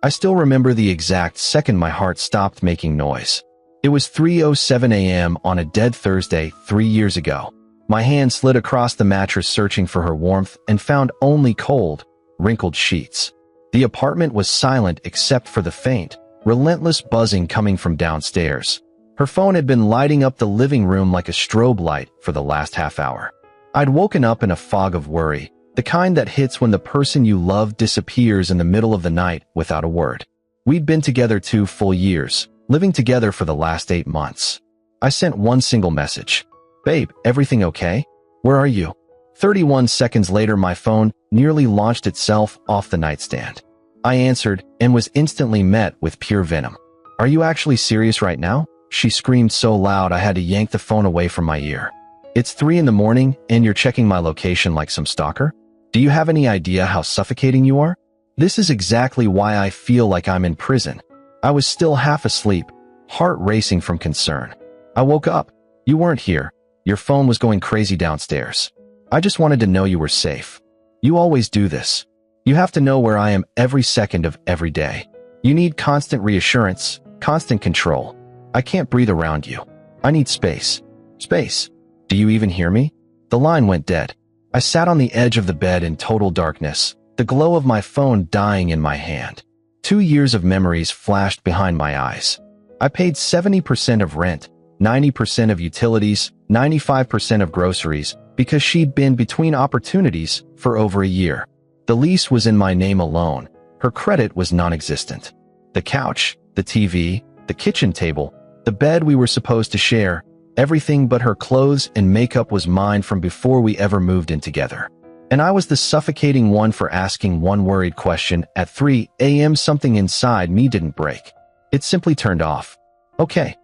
I still remember the exact second my heart stopped making noise. It was 3:07 a.m. on a dead Thursday 3 years ago. My hand slid across the mattress searching for her warmth and found only cold, wrinkled sheets. The apartment was silent except for the faint, relentless buzzing coming from downstairs. Her phone had been lighting up the living room like a strobe light for the last half hour. I'd woken up in a fog of worry, the kind that hits when the person you love disappears in the middle of the night without a word. We'd been together 2 full years, living together for the last 8 months. I sent one single message. "Babe, everything okay? Where are you?" 31 seconds later, my phone nearly launched itself off the nightstand. I answered and was instantly met with pure venom. "Are you actually serious right now?" She screamed so loud I had to yank the phone away from my ear. "It's 3 in the morning and you're checking my location like some stalker? Do you have any idea how suffocating you are? This is exactly why I feel like I'm in prison." I was still half asleep, heart racing from concern. I woke up. "You weren't here. Your phone was going crazy downstairs. I just wanted to know you were safe. You always do this. You have to know where I am every second of every day. You need constant reassurance, constant control. I can't breathe around you. I need space. Space. Do you even hear me?" The line went dead. I sat on the edge of the bed in total darkness, the glow of my phone dying in my hand. 2 years of memories flashed behind my eyes. I paid 70% of rent, 90% of utilities, 95% of groceries, because she'd been between opportunities for over a year. The lease was in my name alone. Her credit was non-existent. The couch, the TV, the kitchen table, the bed we were supposed to share, everything but her clothes and makeup was mine from before we ever moved in together. And I was the suffocating one for asking one worried question at 3 a.m. Something inside me didn't break. It simply turned off. "Okay,"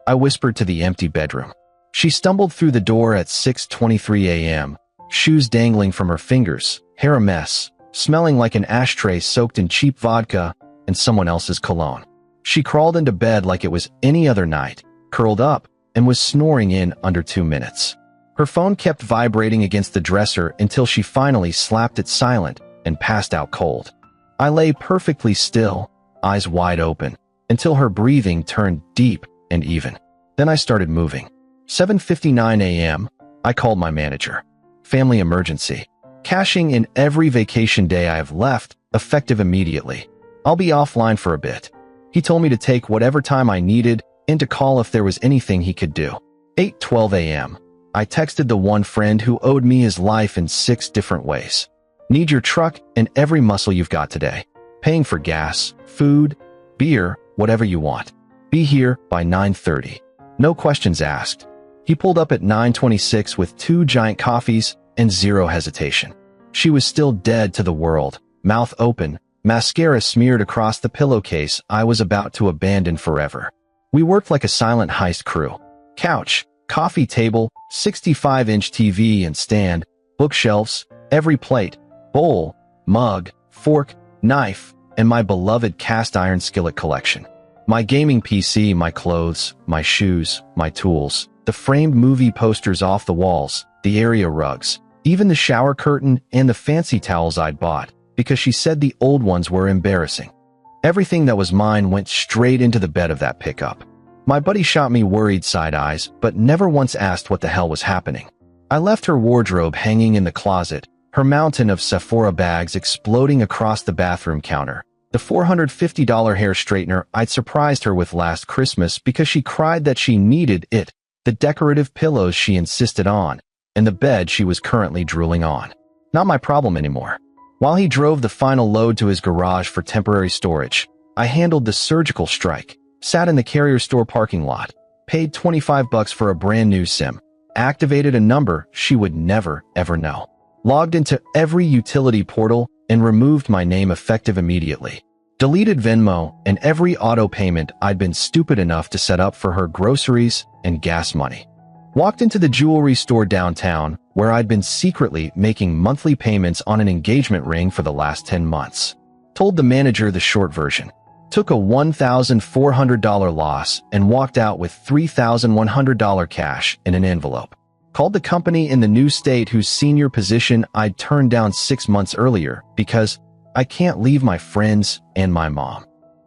I whispered to the empty bedroom. She stumbled through the door at 6:23 a.m., shoes dangling from her fingers, hair a mess, smelling like an ashtray soaked in cheap vodka and someone else's cologne. She crawled into bed like it was any other night, curled up, and was snoring in under 2 minutes. Her phone kept vibrating against the dresser until she finally slapped it silent and passed out cold. I lay perfectly still, eyes wide open, until her breathing turned deep and even. Then I started moving. 7:59 a.m., I called my manager. "Family emergency. Cashing in every vacation day I have left, effective immediately. I'll be offline for a bit." He told me to take whatever time I needed and to call if there was anything he could do. 8:12 a.m., I texted the one friend who owed me his life in 6 different ways. "Need your truck and every muscle you've got today. Paying for gas, food, beer, whatever you want. Be here by 9:30. No questions asked." He pulled up at 9:26 with 2 giant coffees and 0 hesitation. She was still dead to the world, mouth open, mascara smeared across the pillowcase I was about to abandon forever. We worked like a silent heist crew. Couch, coffee table, 65-inch TV and stand, bookshelves, every plate, bowl, mug, fork, knife, and my beloved cast-iron skillet collection. My gaming PC, my clothes, my shoes, my tools, the framed movie posters off the walls, the area rugs, even the shower curtain and the fancy towels I'd bought, because she said the old ones were embarrassing. Everything that was mine went straight into the bed of that pickup. My buddy shot me worried side eyes, but never once asked what the hell was happening. I left her wardrobe hanging in the closet, her mountain of Sephora bags exploding across the bathroom counter, the $450 hair straightener I'd surprised her with last Christmas because she cried that she needed it, the decorative pillows she insisted on, and the bed she was currently drooling on. Not my problem anymore. While he drove the final load to his garage for temporary storage, I handled the surgical strike, sat in the Carrier store parking lot, paid $25 for a brand new SIM, activated a number she would never, ever know, logged into every utility portal, and removed my name effective immediately. Deleted Venmo and every auto payment I'd been stupid enough to set up for her groceries and gas money. Walked into the jewelry store downtown, where I'd been secretly making monthly payments on an engagement ring for the last 10 months. Told the manager the short version. Took a $1,400 loss and walked out with $3,100 cash in an envelope. Called the company in the new state whose senior position I'd turned down 6 months earlier because I can't leave my friends and my mom.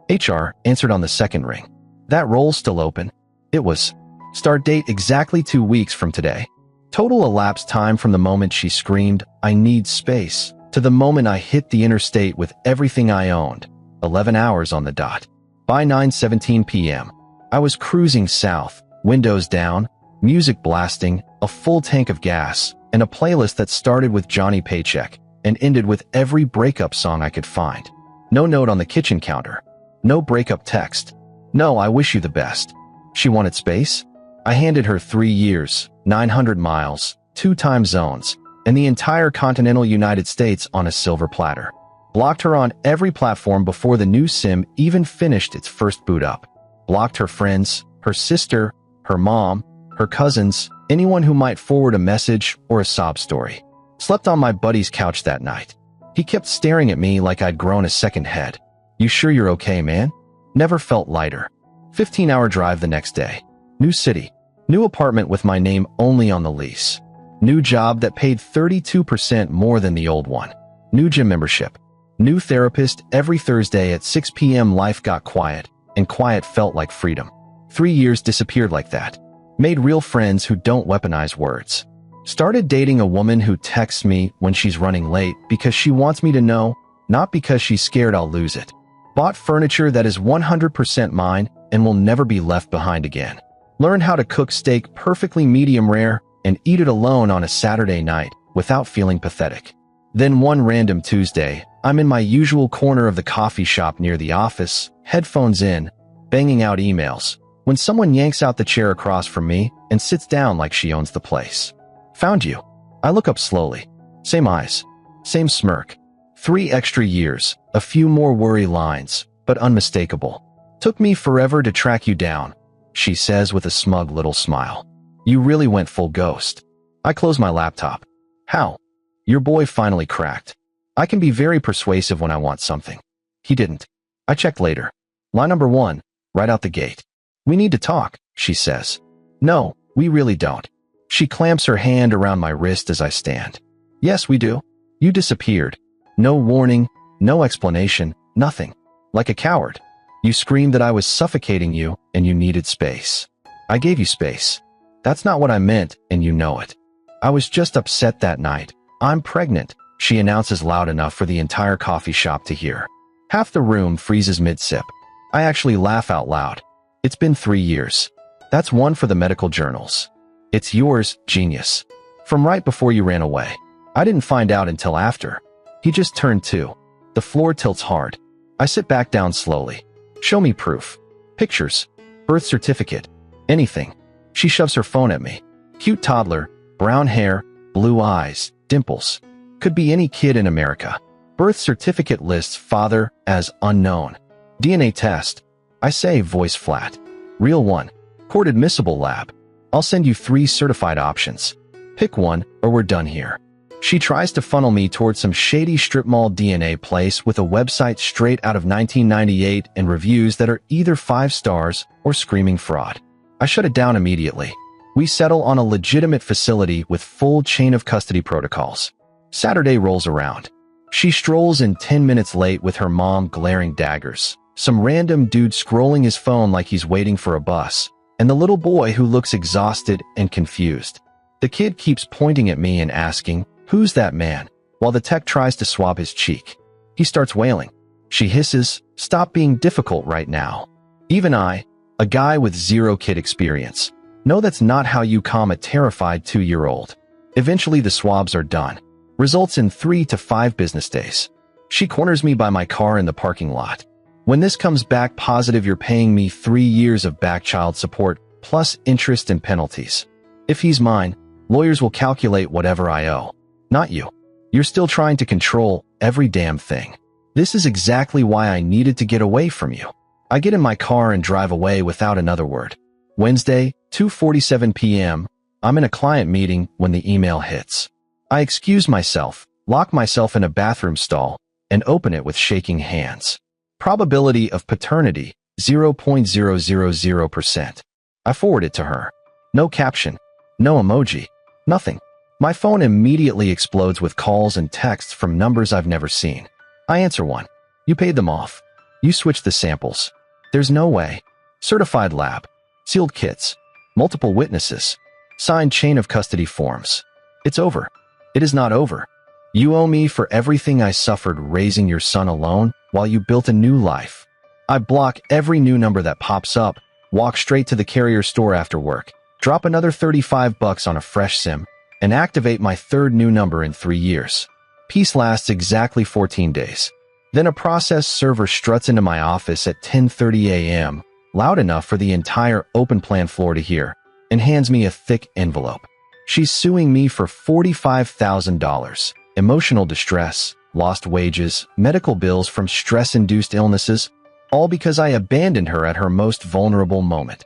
HR answered on the second ring. That role's still open. It was. Start date exactly 2 weeks from today. Total elapsed time from the moment she screamed, "I need space," to the moment I hit the interstate with everything I owned. 11 hours on the dot. By 9:17 p.m., I was cruising south, windows down, music blasting, a full tank of gas, and a playlist that started with Johnny Paycheck and ended with every breakup song I could find. No note on the kitchen counter. No breakup text. No, I wish you the best. She wanted space? I handed her 3 years, 900 miles, 2 time zones, and the entire continental United States on a silver platter. Blocked her on every platform before the new SIM even finished its first boot up. Blocked her friends, her sister, her mom, her cousins, anyone who might forward a message or a sob story. Slept on my buddy's couch that night. He kept staring at me like I'd grown a second head. "You sure you're okay, man?" Never felt lighter. 15-hour drive the next day. New city. New apartment with my name only on the lease. New job that paid 32% more than the old one. New gym membership. New therapist every Thursday at 6 p.m. Life got quiet, and quiet felt like freedom. 3 years disappeared like that. Made real friends who don't weaponize words. Started dating a woman who texts me when she's running late because she wants me to know, not because she's scared I'll lose it. Bought furniture that is 100% mine and will never be left behind again. Learned how to cook steak perfectly medium rare and eat it alone on a Saturday night without feeling pathetic. Then one random Tuesday, I'm in my usual corner of the coffee shop near the office, headphones in, banging out emails, when someone yanks out the chair across from me and sits down like she owns the place. "Found you." I look up slowly. Same eyes. Same smirk. 3 extra years, a few more worry lines, but unmistakable. "Took me forever to track you down," she says with a smug little smile. "You really went full ghost." I close my laptop. "How?" "Your boy finally cracked. I can be very persuasive when I want something. He didn't." I checked later. Line number 1, right out the gate. "We need to talk," she says. "No, we really don't." She clamps her hand around my wrist as I stand. "Yes, we do. You disappeared. No warning, no explanation, nothing. Like a coward. You screamed that I was suffocating you and you needed space. I gave you space. That's not what I meant, and you know it. I was just upset that night. I'm pregnant," she announces loud enough for the entire coffee shop to hear. Half the room freezes mid-sip. I actually laugh out loud. It's been 3 years. That's one for the medical journals. It's yours, genius. From right before you ran away. I didn't find out until after. He just turned 2. The floor tilts hard. I sit back down slowly. "Show me proof. Pictures. Birth certificate. Anything." She shoves her phone at me. Cute toddler, brown hair, blue eyes, dimples. Could be any kid in America. Birth certificate lists father as unknown. DNA test. I say, voice flat. "Real one. Court admissible lab. I'll send you 3 certified options. Pick one or we're done here." She tries to funnel me towards some shady strip mall DNA place with a website straight out of 1998 and reviews that are either 5 stars or screaming fraud. I shut it down immediately. We settle on a legitimate facility with full chain of custody protocols. Saturday rolls around. She strolls in 10 minutes late with her mom glaring daggers, some random dude scrolling his phone like he's waiting for a bus, and the little boy who looks exhausted and confused. The kid keeps pointing at me and asking, "Who's that man?" while the tech tries to swab his cheek. He starts wailing. She hisses, "Stop being difficult right now." Even I, a guy with 0 kid experience, know that's not how you calm a terrified 2-year-old. Eventually the swabs are done. Results in 3 to 5 business days. She corners me by my car in the parking lot. "When this comes back positive, you're paying me 3 years of back child support plus interest and penalties. If he's mine, lawyers will calculate whatever I owe. Not you. You're still trying to control every damn thing. This is exactly why I needed to get away from you." I get in my car and drive away without another word. Wednesday, 2:47 p.m. I'm in a client meeting when the email hits. I excuse myself, lock myself in a bathroom stall, and open it with shaking hands. Probability of paternity, 0.000%. I forward it to her. No caption. No emoji. Nothing. My phone immediately explodes with calls and texts from numbers I've never seen. I answer one. "You paid them off." You switch the samples. There's no way. Certified lab. Sealed kits. Multiple witnesses. Signed chain of custody forms. It's over. It is not over. You owe me for everything I suffered raising your son alone while you built a new life. I block every new number that pops up, walk straight to the carrier store after work, drop another $35 on a fresh SIM, and activate my third new number in 3 years. Peace lasts exactly 14 days. Then a process server struts into my office at 10:30 a.m., loud enough for the entire open plan floor to hear, and hands me a thick envelope. She's suing me for $45,000. Emotional distress, lost wages, medical bills from stress-induced illnesses, all because I abandoned her at her most vulnerable moment.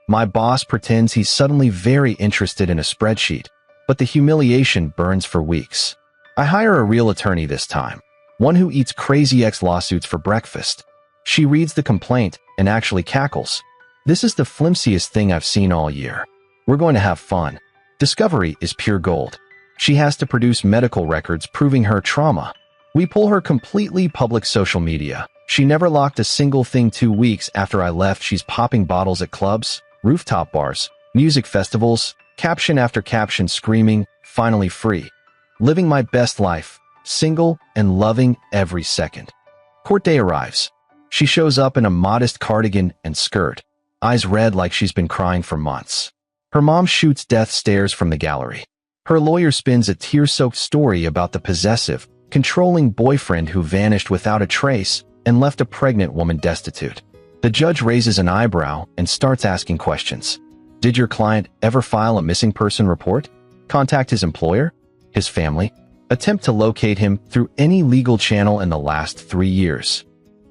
My boss pretends he's suddenly very interested in a spreadsheet, but the humiliation burns for weeks. I hire a real attorney this time, one who eats Crazy Ex lawsuits for breakfast. She reads the complaint and actually cackles. This is the flimsiest thing I've seen all year. We're going to have fun. Discovery is pure gold. She has to produce medical records proving her trauma. We pull her completely public social media. She never locked a single thing. 2 weeks after I left, she's popping bottles at clubs, rooftop bars, music festivals, caption after caption screaming, finally free. Living my best life, single and loving every second. Court day arrives. She shows up in a modest cardigan and skirt, eyes red like she's been crying for months. Her mom shoots death stares from the gallery. Her lawyer spins a tear-soaked story about the possessive, controlling boyfriend who vanished without a trace and left a pregnant woman destitute. The judge raises an eyebrow and starts asking questions. Did your client ever file a missing person report? Contact his employer? His family? Attempt to locate him through any legal channel in the last 3 years?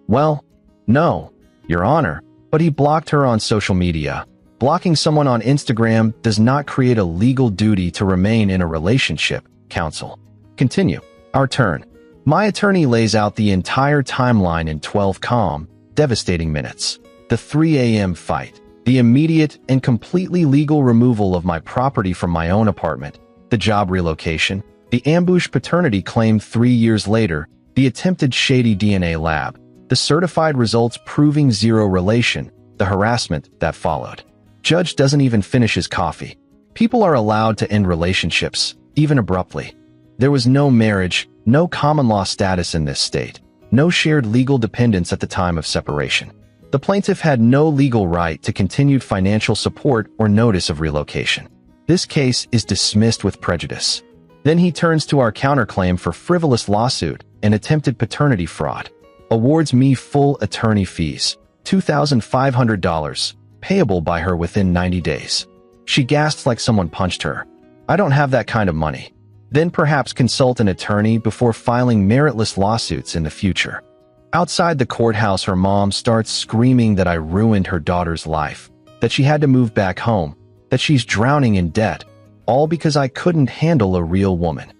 Well, no, Your Honor, but he blocked her on social media. Blocking someone on Instagram does not create a legal duty to remain in a relationship, counsel. Continue. Our turn. My attorney lays out the entire timeline in 12 calm, devastating minutes. The 3 a.m. fight. The immediate and completely legal removal of my property from my own apartment. The job relocation. The ambush paternity claim 3 years later. The attempted shady DNA lab. The certified results proving zero relation. The harassment that followed. Judge doesn't even finish his coffee. People are allowed to end relationships, even abruptly. There was no marriage, no common law status in this state, no shared legal dependence at the time of separation. The plaintiff had no legal right to continued financial support or notice of relocation. This case is dismissed with prejudice. Then he turns to our counterclaim for frivolous lawsuit and attempted paternity fraud. Awards me full attorney fees, $2,500. Payable by her within 90 days. She gasps like someone punched her. I don't have that kind of money. Then perhaps consult an attorney before filing meritless lawsuits in the future. Outside the courthouse, her mom starts screaming that I ruined her daughter's life, that she had to move back home, that she's drowning in debt, all because I couldn't handle a real woman.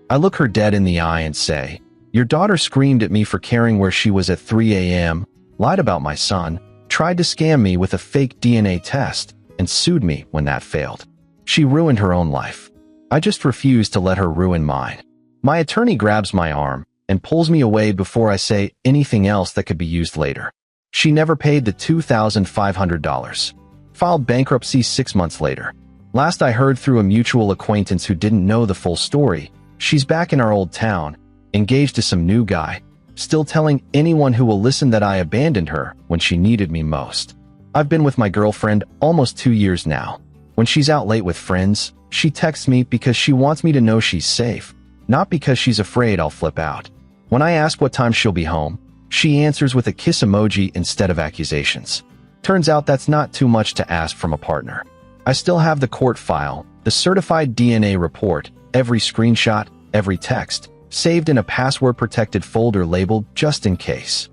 I look her dead in the eye and say, your daughter screamed at me for caring where she was at 3 a.m., lied about my son, tried to scam me with a fake DNA test, and sued me when that failed. She ruined her own life. I just refuse to let her ruin mine. My attorney grabs my arm and pulls me away before I say anything else that could be used later. She never paid the $2,500. Filed bankruptcy 6 months later. Last I heard through a mutual acquaintance who didn't know the full story, she's back in our old town, engaged to some new guy, still telling anyone who will listen that I abandoned her when she needed me most. I've been with my girlfriend almost 2 years now. When she's out late with friends, she texts me because she wants me to know she's safe, not because she's afraid I'll flip out. When I ask what time she'll be home, she answers with a kiss emoji instead of accusations. Turns out that's not too much to ask from a partner. I still have the court file, the certified DNA report, every screenshot, every text, saved in a password-protected folder labeled just in case.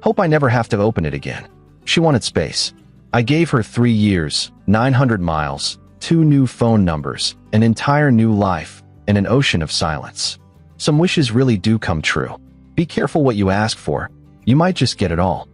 Hope I never have to open it again. She wanted space. I gave her 3 years, 900 miles, 2 new phone numbers, an entire new life, and an ocean of silence. Some wishes really do come true. Be careful what you ask for. You might just get it all.